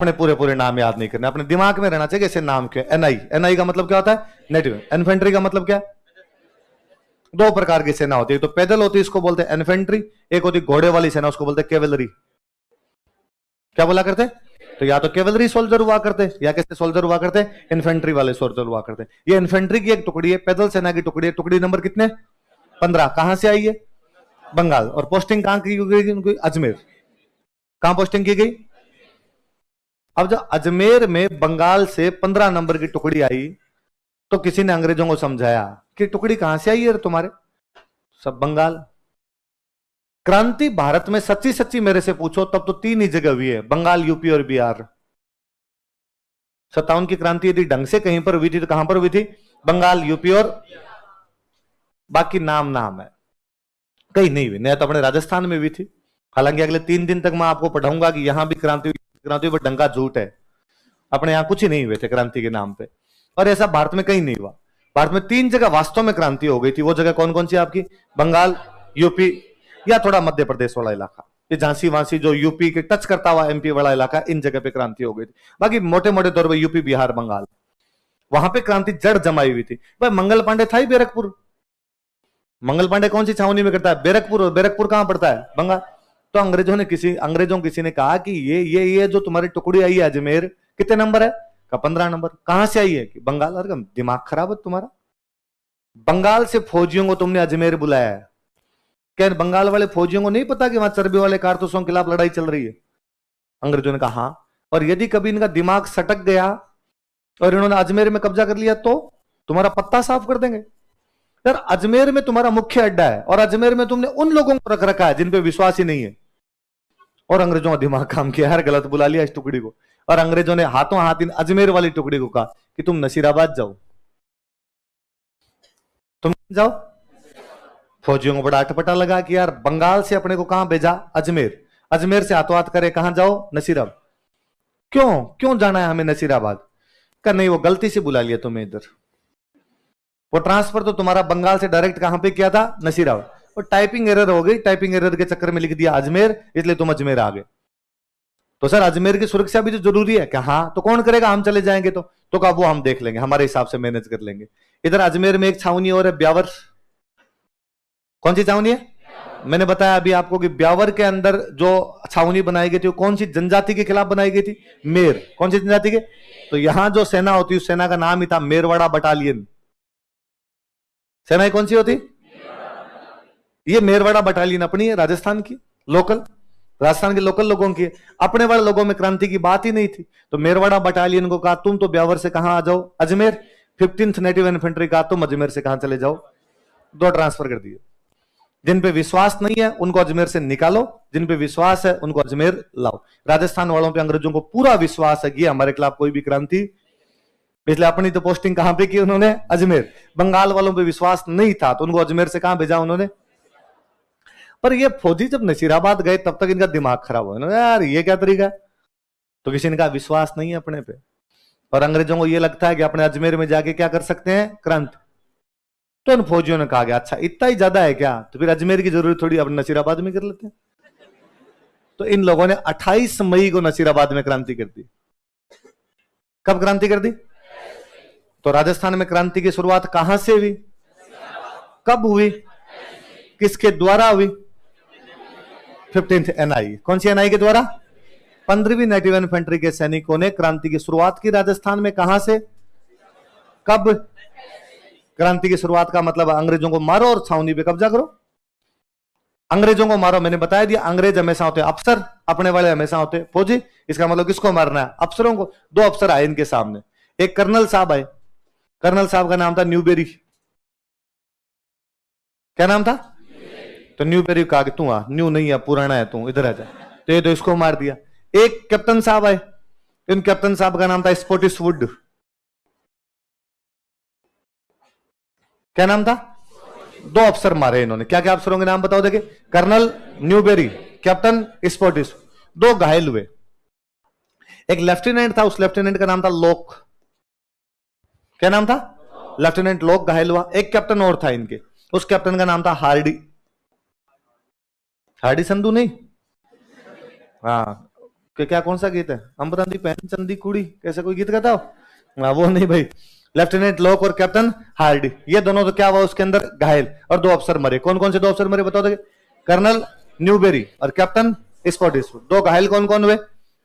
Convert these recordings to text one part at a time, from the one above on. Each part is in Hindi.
अपने पूरे पूरे नाम याद नहीं करने, अपने दिमाग में रहना चाहिए ऐसे नाम क्यों। एनआई, एनआई का मतलब क्या होता है? नेटिव। इन्फेंट्री का मतलब क्या है? दो प्रकार की सेना होती है, तो पैदल होती है इसको बोलते हैं इन्फेंट्री, एक होती घोड़े वाली सेना उसको बोलते हैं कैवलरी। क्या बोला करते? तो या तो कैवलरी सोल्जर हुआ करते या कैसे सोल्जर हुआ करते? इन्फेंट्री वाले सोल्जर हुआ करते। ये इन्फेंट्री की एक टुकड़ी है, पैदल सेना की टुकड़ी है। टुकड़ी नंबर कितने? 15। कहां से आई है? बंगाल। और पोस्टिंग कहां की गई उनकी? अजमेर। कहां पोस्टिंग की गई? अब जब अजमेर में बंगाल से 15 नंबर की टुकड़ी आई तो किसी ने अंग्रेजों को समझाया कि टुकड़ी कहां से आई है तुम्हारे? सब बंगाल। क्रांति भारत में सच्ची सच्ची मेरे से पूछो तब तो 3 ही जगह हुई है, बंगाल, यूपी और बिहार। 57 की क्रांति यदि ढंग से कहीं पर हुई थी तो कहां पर हुई थी? बंगाल, यूपी और बाकी नाम नाम है, कहीं नहीं हुई। नहीं तो अपने राजस्थान में हुई थी। हालांकि अगले 3 दिन तक मैं आपको पढ़ाऊंगा कि यहां भी क्रांति, क्रांति पर डंका झूठ है। अपने यहां कुछ ही नहीं हुए थे क्रांति के नाम पे, और ऐसा भारत में कहीं नहीं हुआ। भारत में 3 जगह वास्तव में क्रांति हो गई थी। वो जगह कौन कौन सी आपकी? बंगाल, यूपी या थोड़ा मध्य प्रदेश वाला इलाका, ये झांसी वांसी जो यूपी के टच करता हुआ एमपी वाला इलाका, इन जगह पे क्रांति हो गई थी। बाकी मोटे मोटे तौर पर यूपी, बिहार, बंगाल, वहां पे क्रांति जड़ जमाई हुई थी। भाई मंगल पांडे था ही बैरकपुर। मंगल पांडे कौन सी छावनी में करता है? बैरकपुर। और बैरकपुर कहां पड़ता है? बंगाल। तो अंग्रेजों किसी ने कहा कि ये जो तुम्हारी टुकड़ी आई है अजमेर, कितने नंबर है? का 15 नंबर। कहां से आई है? कि बंगाल। अरे दिमाग खराब है तुम्हारा। बंगाल से फौजियों को तुमने अजमेर बुलाया है, क्या बंगाल वाले फौजियों को नहीं पता कि वहां चर्बी वाले कारतूसों के खिलाफ लड़ाई चल रही है? अंग्रेजों ने कहा हाँ। और यदि कभी इनका दिमाग सटक गया और इन्होंने अजमेर में कब्जा कर लिया तो तुम्हारा पत्ता साफ कर देंगे। यार अजमेर में तुम्हारा मुख्य अड्डा है और अजमेर में तुमने उन लोगों को रख रखा है जिन पे विश्वास ही नहीं है। और अंग्रेजों का दिमाग काम किया, यार गलत बुला लिया इस टुकड़ी को। और अंग्रेजों ने हाथों हाथ इन अजमेर वाली टुकड़ी को कहा कि तुम नसीराबाद जाओ, तुम जाओ। फौजियों को बड़ा अटपटा लगा कि यार बंगाल से अपने को कहां भेजा? अजमेर। अजमेर से हाथों हाथ करे कहां जाओ? नसीराबाद। क्यों क्यों जाना है हमें नसीराबाद? कर नहीं, वो गलती से बुला लिया तुम्हें इधर। वो ट्रांसफर तो तुम्हारा बंगाल से डायरेक्ट कहां पे किया था? नसीराबाद। और टाइपिंग एरर हो गई, टाइपिंग एरर के चक्कर में लिख दिया अजमेर, इसलिए तुम अजमेर आ गए। तो सर अजमेर की सुरक्षा भी तो जरूरी है। क्या हाँ, तो कौन करेगा? हम चले जाएंगे तो कहा वो हम देख लेंगे, हमारे हिसाब से मैनेज कर लेंगे। इधर अजमेर में एक छावनी और है, ब्यावर। कौन सी छावनी है? मैंने बताया अभी आपको कि ब्यावर के अंदर जो छावनी बनाई गई थी वो कौन सी जनजाति के खिलाफ बनाई गई थी? मेर। कौन सी जनजाति के? तो यहां जो सेना होती है उस सेना का नाम ही था मेरवाड़ा बटालियन। सेना कौन सी होती? ये मेरवाड़ा बटालियन अपनी है, राजस्थान की लोकल, राजस्थान के लोकल लोगों की। अपने वाले लोगों में क्रांति की बात ही नहीं थी। तो मेरवाड़ा बटालियन को कहा तुम तो ब्यावर से कहां आ जाओ? अजमेर। 15th नेटिव इन्फेंट्री कहा तुम अजमेर से कहां चले जाओ? 2 ट्रांसफर कर दिए। जिन पे विश्वास नहीं है उनको अजमेर से निकालो, जिन पे विश्वास है उनको अजमेर लाओ। राजस्थान वालों पे अंग्रेजों को पूरा विश्वास है कि हमारे खिलाफ कोई भी क्रांति, इसलिए अपनी तो पोस्टिंग कहां पे की उन्होंने? अजमेर। बंगाल वालों पे विश्वास नहीं था तो उनको अजमेर से कहां भेजा उन्होंने? पर ये फौजी जब नसीराबाद गए तब तक इनका दिमाग खराब हो, यार ये क्या तरीका है? तो किसी ने कहा विश्वास नहीं है अपने पे, और अंग्रेजों को ये लगता है कि अपने अजमेर में जाके क्या कर सकते हैं? क्रांति। तो इन फौजियों ने कहा कि अच्छा इतना ही ज्यादा है क्या, तो फिर अजमेर की जरूरत थोड़ी अपने नसीराबाद में कर लेते हैं। तो इन लोगों ने 28 मई को नसीराबाद में क्रांति कर दी। कब क्रांति कर दी? तो राजस्थान में क्रांति की शुरुआत कहां से हुई? कब हुई? किसके द्वारा हुई? 15th NI. कौन सी एनआई के द्वारा? 15वीं नेटिव इन्फेंट्री के सैनिकों ने क्रांति की शुरुआत की राजस्थान में। कहां से? कब? क्रांति की शुरुआत का मतलब अंग्रेजों को मारो और छावनी पे कब्जा करो। अंग्रेजों को मारो, मैंने बताया दिया, अंग्रेज हमेशा होते अफसर, अपने वाले हमेशा होते फौजी। इसका मतलब किसको मारना है? अफसरों को। 2 अफसर आए इनके सामने, एक कर्नल साहब आए। कर्नल साहब का नाम था न्यूबेरी। क्या नाम था? तो न्यूबेरी कहा कि तू आ, न्यू नहीं है पुराना है, तू इधर आ जा। तो ये तो इसको मार दिया। एक कैप्टन साहब आए, इन कैप्टन साहब का नाम था स्कॉटिश वुड। क्या नाम था? 2 अफसर मारे इन्होंने। क्या क्या अफसरों के नाम बताओ देखिए? Colonel Newbery, captain Scottish. 2 घायल हुए। एक लेफ्टिनेंट था, उस लेफ्टिनेंट का नाम था लोक। क्या नाम था? लेफ्टिनेंट लोक घायल हुआ। एक कैप्टन और था इनके, उस कैप्टन का नाम था हार्डी। हार्डी संधू नहीं, हाँ क्या कौन सा गीत है, अमरांदी पहन चंदी कुड़ी, कैसे कोई गीत गाता हो? वो नहीं भाई, लेफ्टिनेंट लॉक और कैप्टन हार्डी, ये दोनों तो क्या हुआ उसके अंदर घायल, और 2 अफसर मरे। कौन कौन से 2 अफसर मरे बताओ देखिए? कर्नल न्यूबेरी और कैप्टन स्कॉटिशवुड। 2 घायल कौन कौन हुए?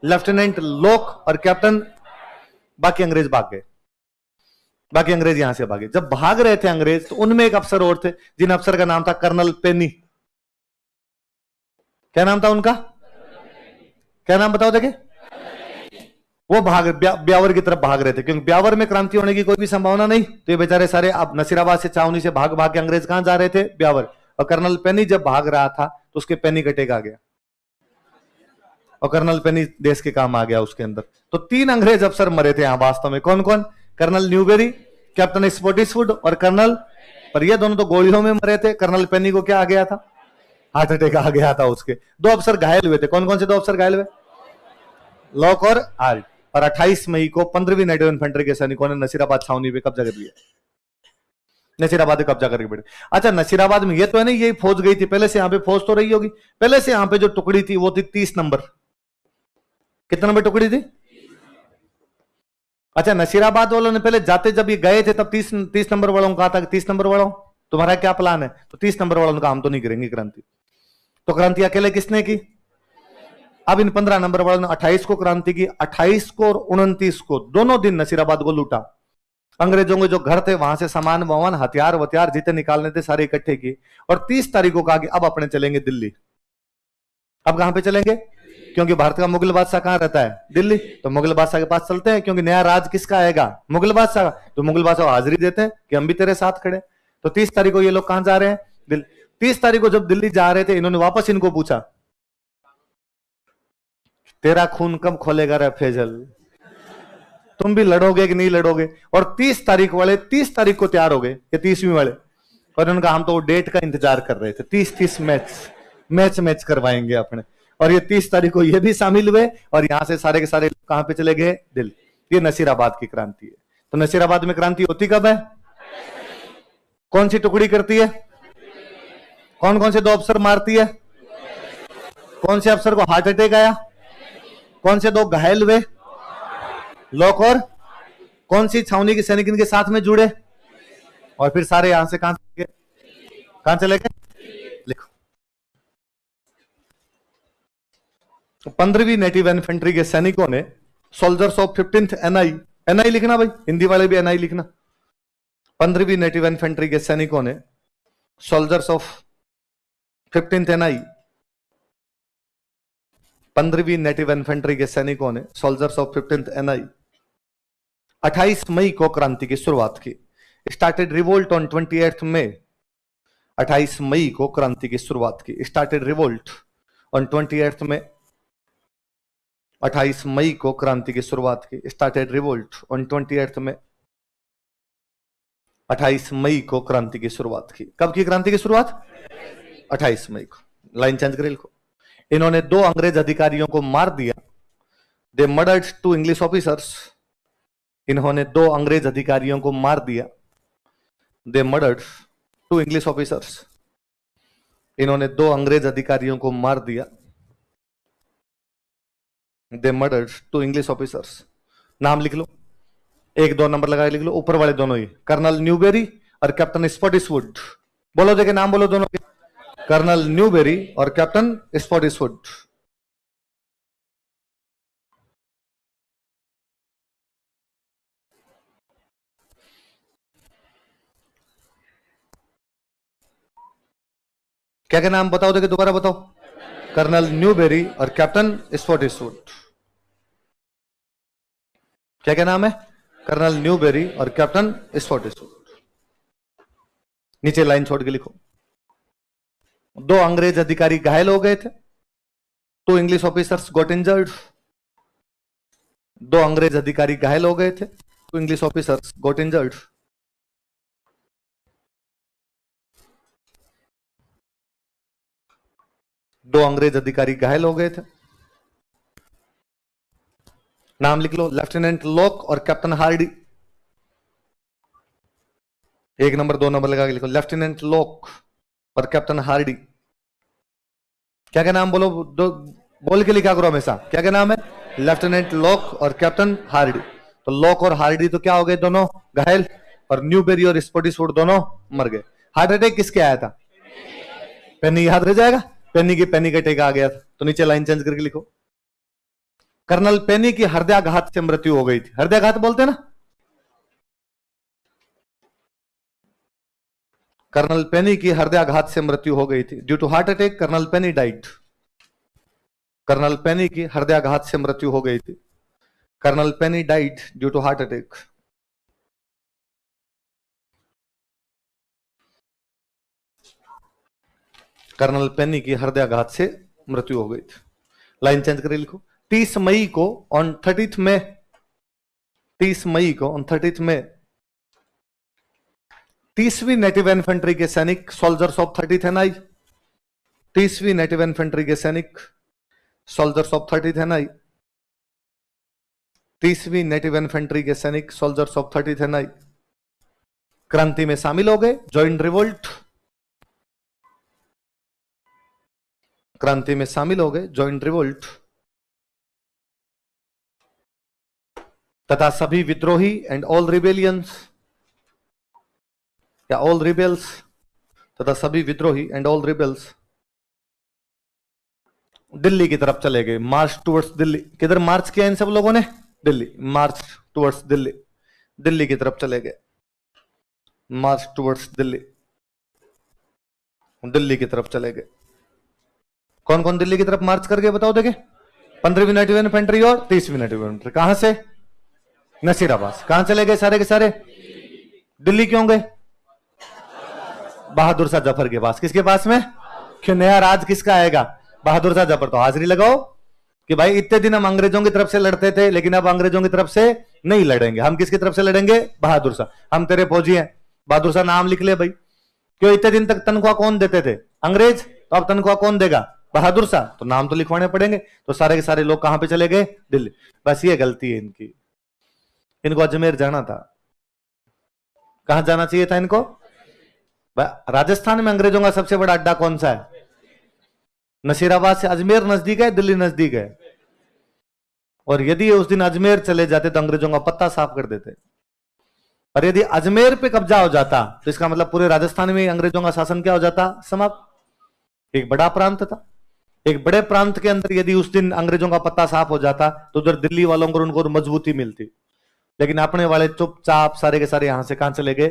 लेफ्टिनेंट लॉक और कैप्टन। बाकी अंग्रेज भाग गए, बाकी अंग्रेज यहां से भागे। जब भाग रहे थे अंग्रेज तो उनमें एक अफसर और थे, जिन अफसर का नाम था कर्नल पेनी। क्या नाम था उनका? क्या नाम बताओ देखिए? वो भाग ब्यावर की तरफ भाग रहे थे, क्योंकि ब्यावर में क्रांति होने की कोई भी संभावना नहीं, तो ये बेचारे सारे अब नसीराबाद से छावनी से भाग भाग के अंग्रेज कहां जा रहे थे? ब्यावर। और कर्नल पेनी जब भाग रहा था तो उसके पेनी कटेग आ गया, और कर्नल पेनी देश के काम आ गया उसके अंदर। तो 3 अंग्रेज अफसर मरे थे यहां वास्तव में। कौन कौन? कर्नल न्यूबेरी, कैप्टन स्कॉटिशवुड और कर्नल, पर ये दोनों तो गोलियों में मरे थे। कर्नल पेनी को क्या आ गया था? हार्ट अटैक आ गया था उसके। 2 अफसर घायल हुए थे। कौन कौन से 2 अफसर घायल हुए? लॉक और हार्ट। और 28 मई को 15वीं नेटिव इन्फेंट्री के सैनिकों ने नसीराबाद छावनी पे कब्जा कर लिया, नसीराबाद पे कब्जा करके बैठे। अच्छा, नसीराबाद में ये तो है नहीं यही फौज गई थी, पहले से यहां पे फौज तो रही होगी। पहले से यहां पे जो टुकड़ी थी वो थी 30 नंबर। कितना नंबर टुकड़ी थी? अच्छा, नसीराबाद वालों ने पहले जाते जब ये गए थे तब 30 नंबर वालों को कहा था कि 30 नंबर वालों तुम्हारा क्या प्लान है? तो 30 नंबर वालों ने कहा हम तो नहीं करेंगे क्रांति। तो क्रांति अकेले किसने की? अब इन 15 नंबर वालों ने 28 को क्रांति की। 28 को और 29 को दोनों दिन नसीराबाद को लूटा। अंग्रेजों के जो घर थे वहां से सामान वामान हथियार वथियार जितने निकालने थे सारे इकट्ठे किए, और 30 तारीख को कहा कि अब अपने चलेंगे दिल्ली। अब कहां पे चलेंगे? क्योंकि भारत का मुगल बादशाह कहां रहता है? दिल्ली। तो मुगल बादशाह के पास चलते हैं, क्योंकि नया राज किसका आएगा? मुगल बादशाह का। तो मुगल बादशाह हाजिरी देते हैं कि हम भी तेरे साथ खड़े। तो 30 तारीख को ये लोग कहां जा रहे हैं? दिल्ली। 30 तारीख को जब दिल्ली जा रहे थे, इन्होंने वापस इनको पूछा तेरा खून कब खोलेगा रे फैजल, तुम भी लड़ोगे कि नहीं लड़ोगे? और 30 तारीख वाले 30 तारीख को तैयार हो गए, ये 30वीं वाले, और उनका हम तो डेट का इंतजार कर रहे थे। 30 मैच करवाएंगे अपने। और ये 30 तारीख को ये भी शामिल हुए, और यहां से सारे के सारे कहां पे चले गए? दिल्ली। ये नसीराबाद की क्रांति है। तो नसीराबाद में क्रांति होती कब है? कौन सी टुकड़ी करती है? कौन कौन से 2 अफसर मारती है? कौन से अफसर को हार्ट अटैक आया? कौन से 2 घायल हुए? लॉक और कौन सी छावनी के सैनिक इनके साथ में जुड़े? और फिर सारे यहां से कहां चले गए? लिखो। 15वीं नेटिव इन्फेंट्री के सैनिकों ने soldiers of 15th NI, NI लिखना भाई, हिंदी वाले भी एनआई लिखना। 15वीं नेटिव इन्फेंट्री के सैनिकों ने सोल्जर्स ऑफ 15th एनआई, 15वीं नेटिव इन्फेंट्री के सैनिकों ने सोल्जर्स ऑफ 15th एनआई 28 मई को क्रांति की शुरुआत की। स्टार्टेड रिवोल्ट ऑन 28th मई। 28 मई को क्रांति की शुरुआत की। स्टार्टेड रिवोल्ट ऑन 28th मई। 28 मई को क्रांति की शुरुआत की। स्टार्टेड रिवोल्ट ऑन 28th मई। 28 मई को क्रांति की शुरुआत की। कब की क्रांति की शुरुआत? 28 मई को। लाइन चेंज करें लिखो। इन्होंने 2 अंग्रेज अधिकारियों को मार दिया। दे मर्डर्ड 2 इंग्लिश ऑफिसर्स। इन्होंने 2 अंग्रेज अधिकारियों को मार दिया। दे मर्डर्ड 2 इंग्लिश ऑफिसर्स। इन्होंने 2 अंग्रेज अधिकारियों को मार दिया। दे मर्डर्ड 2 इंग्लिश ऑफिसर्स। नाम लिख लो, 1-2 नंबर लगा लिख लो, ऊपर वाले दोनों ही, कर्नल न्यूबेरी और कैप्टन स्कॉटिशवुड। बोलो देखे नाम बोलो दोनों के, कर्नल न्यूबेरी और कैप्टन स्कॉटिशवुड। क्या क्या नाम बताओ देखे, दोबारा बताओ। कर्नल न्यूबेरी और कैप्टन स्कॉटिशवुड। क्या क्या नाम है? कर्नल न्यूबेरी और कैप्टन स्कॉटिशवुड। नीचे लाइन छोड़ के लिखो। 2 अंग्रेज अधिकारी घायल हो गए थे। 2 इंग्लिश ऑफिसर्स गॉट इंजर्ड। 2 अंग्रेज अधिकारी घायल हो गए थे। 2 इंग्लिश ऑफिसर्स गॉट इंजर्ड। दो अंग्रेज अधिकारी घायल हो गए थे। नाम लिख लो, लेफ्टिनेंट लॉक और कैप्टन हार्डी। 1 नंबर 2 नंबर लगा के लिखो, लेफ्टिनेंट लॉक और कैप्टन हार्डी। क्या क्या नाम बोलो? बोल के लिखा करो हमेशा। क्या क्या नाम है? लेफ्टिनेंट लॉक और कैप्टन हार्डी। तो लॉक और हार्डी तो क्या हो गए? दोनों घायल। और न्यूबेरी और स्पॉटिसवुड दोनों मर गए। हार्ट अटैक किसके आया था? पेनी। याद रह जाएगा, पेनी की पैनिक अटैक आ गया था। तो नीचे लाइन चेंज करके लिखो, कर्नल पेनी की हृदयाघात से मृत्यु हो गई थी। हृदयाघात बोलते हैं ना, कर्नल पेनी की हृदयाघात से मृत्यु हो गई थी। Due to heart attack colonel Penny died. Colonel Penny की हृदयाघात से मृत्यु हो गई थी। Colonel Penny died due to heart attack. Colonel Penny की हृदयाघात से मृत्यु हो गई थी। लाइन चेंज करके लिखो, 30 मई को ऑन 30 में 30 मई को ऑन 30 में 30वीं नेटिव इन्फेंट्री के सैनिक सोल्जर्स ऑफ 30th एनआई, 30वीं नेटिव इन्फेंट्री के सैनिक सोल्जर्स ऑफ 30th एनआई, 30वीं नेटिव इन्फेंट्री के सैनिक सोल्जर्स ऑफ 30th एनआई क्रांति में शामिल हो गए, ज्वाइन रिवोल्ट। क्रांति में शामिल हो गए, ज्वाइन रिवोल्ट। तथा सभी विद्रोही एंड ऑल रिबेलियंस या ऑल रिबेल्स, तथा सभी विद्रोही एंड ऑल रिबेल्स दिल्ली की तरफ चले गए। मार्च टुवर्ड्स दिल्ली। किधर मार्च किया इन सब लोगों ने? दिल्ली। मार्च टुवर्ड्स दिल्ली, दिल्ली की तरफ चले गए। मार्च टुवर्ड्स दिल्ली, दिल्ली की तरफ चले गए। कौन कौन दिल्ली की तरफ मार्च कर गए बताओ देखे? 15वीं नेटिव इन्फेंट्री और 30वीं नेटिव इन्फेंट्री। कहां से? नसीराबाद। कहां चले गए सारे के सारे? दिल्ली क्यों गए? बहादुर शाह जफर के पास। किसके पास में? क्यों? नया राज किसका आएगा? बहादुर शाह जफर। तो हाजिरी लगाओ कि भाई इतने दिन हम अंग्रेजों की तरफ से लड़ते थे, लेकिन अब अंग्रेजों की तरफ से नहीं लड़ेंगे। हम किसकी तरफ से लड़ेंगे? बहादुर शाह। हम तेरे फौजी हैं। बहादुर शाह नाम लिख ले भाई। क्यों? इतने दिन तक तनख्वाह कौन देते थे? अंग्रेज। तो अब तनख्वाह कौन देगा? बहादुर शाह। तो नाम तो लिखवाने पड़ेंगे। तो सारे के सारे लोग कहां पे चले गए? दिल्ली। बस ये गलती है इनकी। इनको अजमेर जाना था। कहां जाना चाहिए था इनको? राजस्थान में अंग्रेजों का सबसे बड़ा अड्डा कौन सा है? नसीराबाद से अजमेर नजदीक है, दिल्ली नजदीक है। और यदि उस दिन अजमेर चले जाते तो अंग्रेजों का पत्ता साफ कर देते। और यदि अजमेर पे कब्जा हो जाता तो इसका मतलब पूरे राजस्थान में अंग्रेजों का शासन क्या हो जाता? समाप्त। एक बड़ा प्रांत था। एक बड़े प्रांत के अंदर यदि उस दिन अंग्रेजों का पत्ता साफ हो जाता तो उधर दिल्ली वालों को उनको मजबूती मिलती। लेकिन अपने वाले चुपचाप सारे के सारे यहां से कहां चले गए?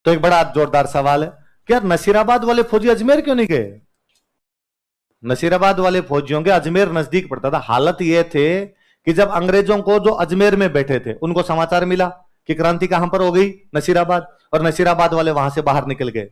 तो एक बड़ा जोरदार सवाल है कि यार नसीराबाद वाले फौजी अजमेर क्यों नहीं गए? नसीराबाद वाले फौजियों के अजमेर नजदीक पड़ता था। हालत यह थे कि जब अंग्रेजों को जो अजमेर में बैठे थे उनको समाचार मिला कि क्रांति कहां पर हो गई? नसीराबाद। और नसीराबाद वाले वहां से बाहर निकल गए।